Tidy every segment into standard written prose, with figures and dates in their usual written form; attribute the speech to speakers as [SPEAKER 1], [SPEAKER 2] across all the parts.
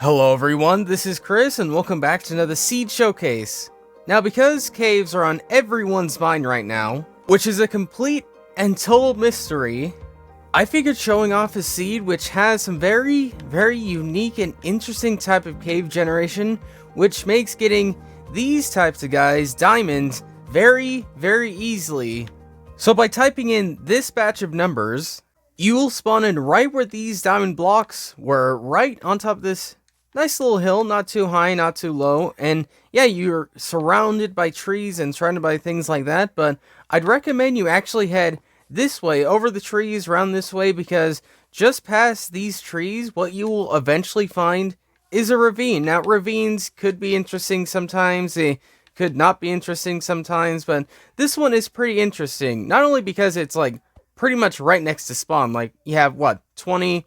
[SPEAKER 1] Hello everyone, this is Chris and welcome back to another Seed Showcase. Now because caves are on everyone's mind right now, which is a complete and total mystery, I figured showing off a seed which has some very unique and interesting type of cave generation, which makes getting these types of guys, diamonds, very easily. So by typing in this batch of numbers, you will spawn in right where these diamond blocks were, right on top of this nice little hill, not too high, not too low, and yeah, you're surrounded by trees and surrounded by things like that, but I'd recommend you actually head this way, over the trees, around this way, because just past these trees, what you will eventually find is a ravine. Now, ravines could be interesting sometimes, they could not be interesting sometimes, but this one is pretty interesting, not only because it's like pretty much right next to spawn, like you have, what, 20-30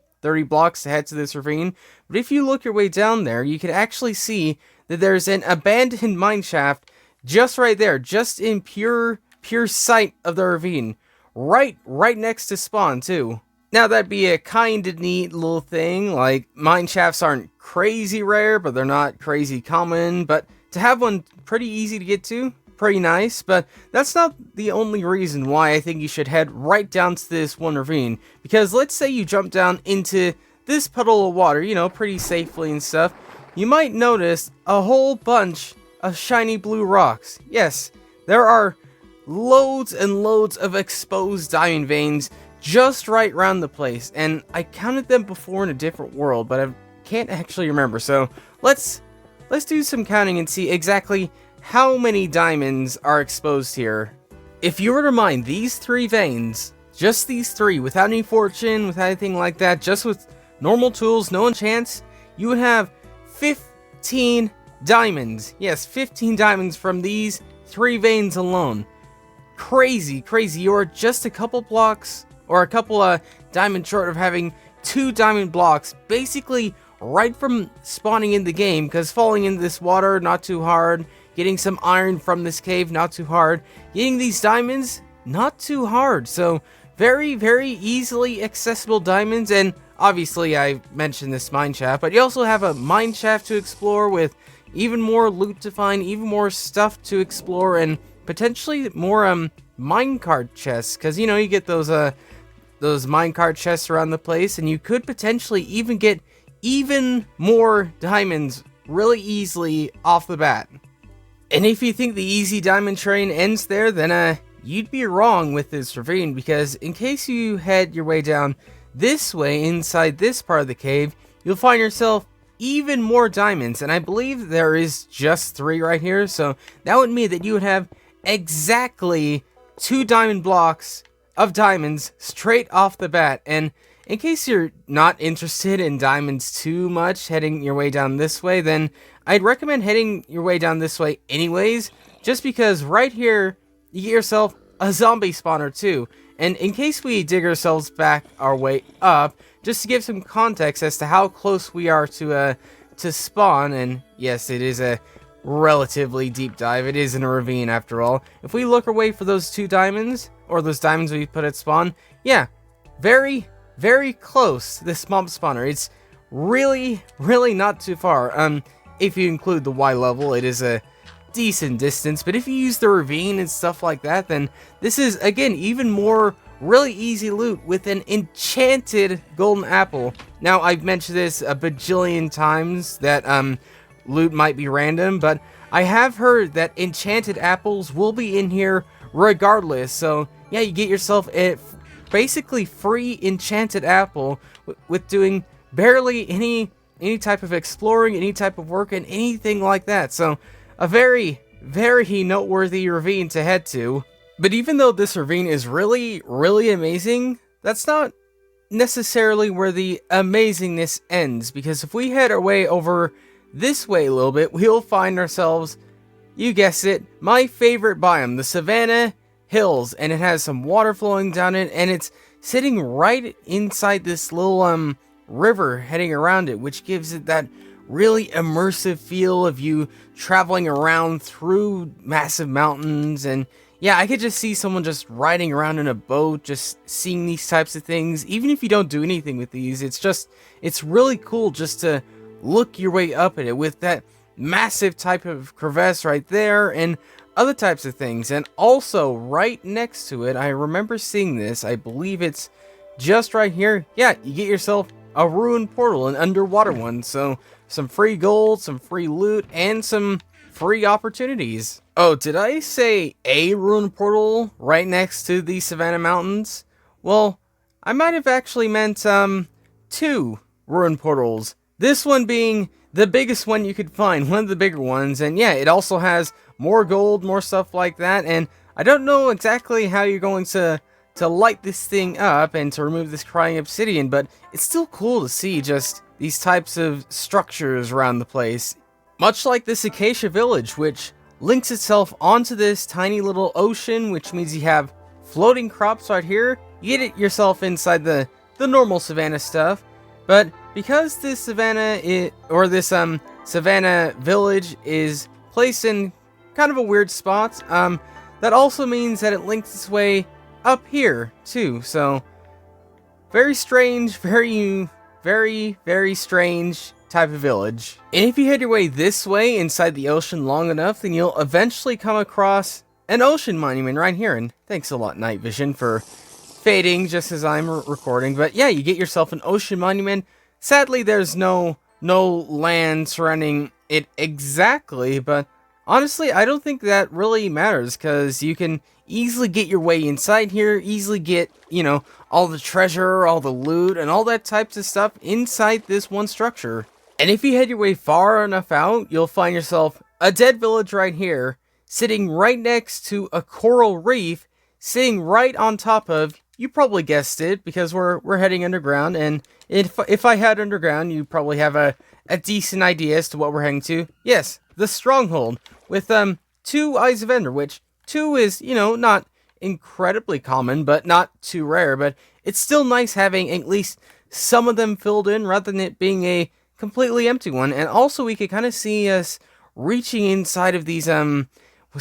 [SPEAKER 1] blocks to head to this ravine, but if you look your way down there, you can actually see that there's an abandoned mine shaft just right there, just in pure sight of the ravine, right next to spawn too. Now that'd be a kinda neat little thing, like mine shafts aren't crazy rare, but they're not crazy common, but to have one pretty easy to get to, pretty nice, but that's not the only reason why I think you should head right down to this one ravine, because let's say you jump down into this puddle of water, you know, pretty safely and stuff, you might notice a whole bunch of shiny blue rocks. Yes, there are loads and loads of exposed diamond veins just right around the place, and I counted them before in a different world, but I can't actually remember, so let's do some counting and see exactly how many diamonds are exposed here. If you were to mine these three veins, just these three, without any fortune, without anything like that, just with normal tools, no enchants, you would have 15 diamonds. Yes, 15 diamonds from these three veins alone. Crazy. You are just a couple blocks, or a couple of diamond short of having 2 diamond blocks, basically right from spawning in the game, because falling into this water, not too hard. Getting some iron from this cave, not too hard. Getting these diamonds, not too hard. So, very easily accessible diamonds, and obviously I mentioned this mine shaft, but you also have a mine shaft to explore with even more loot to find, even more stuff to explore, and potentially more minecart chests, because you know, you get those minecart chests around the place, and you could potentially even get even more diamonds really easily off the bat. And if you think the easy diamond train ends there, then you'd be wrong with this ravine, because in case you head your way down this way inside this part of the cave, you'll find yourself even more diamonds, and I believe there is just 3 right here, so that would mean that you would have exactly 2 diamond blocks of diamonds straight off the bat. And in case you're not interested in diamonds too much, heading your way down this way, then I'd recommend heading your way down this way anyways, just because right here, you get yourself a zombie spawner too. And in case we dig ourselves back our way up, just to give some context as to how close we are to spawn, and yes, it is a relatively deep dive, it is in a ravine after all. If we look away for those 2 diamonds, or those diamonds we put at spawn, yeah, very close to this mob spawner. It's really not too far. If you include the Y level, it is a decent distance, but if you use the ravine and stuff like that, then this is, again, even more really easy loot with an enchanted golden apple. Now, I've mentioned this a bajillion times, that loot might be random, but I have heard that enchanted apples will be in here regardless, so yeah, you get yourself a basically free enchanted apple with doing barely any type of exploring, any type of work, and anything like that. So a very noteworthy ravine to head to. But even though this ravine is really amazing, that's not necessarily where the amazingness ends, because if we head our way over this way a little bit, we'll find ourselves, you guessed it, my favorite biome, the Savanna Hills, and it has some water flowing down it, and it's sitting right inside this little river heading around it, which gives it that really immersive feel of you traveling around through massive mountains. And yeah, I could just see someone just riding around in a boat, just seeing these types of things. Even if you don't do anything with these, it's really cool just to look your way up at it with that massive type of crevasse right there and other types of things. And also right next to it, I remember seeing this, I believe it's just right here. Yeah, you get yourself a ruined portal, an underwater one. So some free gold, some free loot, and some free opportunities. Oh, did I say a ruined portal right next to the Savanna Mountains? Well, I might have actually meant, 2 ruined portals. This one being the biggest one you could find, one of the bigger ones, and yeah, it also has more gold, more stuff like that, and I don't know exactly how you're going to light this thing up and to remove this crying obsidian, but it's still cool to see just these types of structures around the place. Much like this acacia village, which links itself onto this tiny little ocean, which means you have floating crops right here. You get it yourself inside the normal Savanna stuff, but because this Savanna Savanna village is placed in kind of a weird spot, that also means that it links its way up here too. So very strange, very strange type of village. And if you head your way this way inside the ocean long enough, then you'll eventually come across an ocean monument right here. And thanks a lot, Night Vision, for fading just as I'm recording. But yeah, you get yourself an ocean monument. Sadly, there's no land surrounding it exactly, but honestly, I don't think that really matters, because you can easily get your way inside here, easily get, all the treasure, all the loot, and all that types of stuff inside this one structure. And if you head your way far enough out, you'll find yourself a dead village right here, sitting right next to a coral reef, sitting right on top of, you probably guessed it, because we're heading underground, and if I had underground, you probably have a decent idea as to what we're heading to. Yes, the Stronghold, with 2 Eyes of Ender, which 2 is, not incredibly common, but not too rare, but it's still nice having at least some of them filled in, rather than it being a completely empty one. And also, we could kind of see us reaching inside of these, some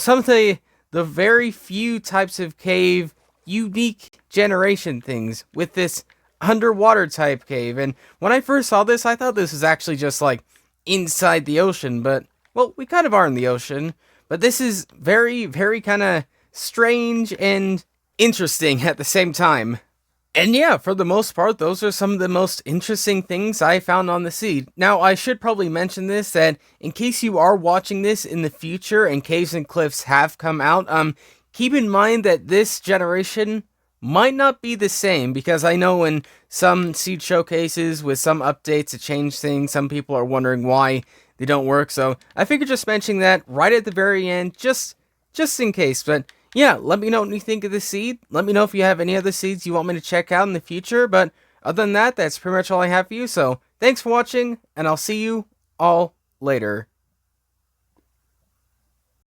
[SPEAKER 1] of the very few types of cave, unique generation things, with this underwater type cave. And when I first saw this, I thought this was actually just like inside the ocean, but well, we kind of are in the ocean, but this is very kind of strange and interesting at the same time. And yeah, for the most part, those are some of the most interesting things I found on the seed. Now, I should probably mention this, that in case you are watching this in the future and Caves and Cliffs have come out, keep in mind that this generation might not be the same, because I know in some seed showcases with some updates to change things, some people are wondering why they don't work. So I figured just mentioning that right at the very end, just in case. But yeah, let me know what you think of the seed. Let me know if you have any other seeds you want me to check out in the future. But other than that, that's pretty much all I have for you. So thanks for watching, and I'll see you all later.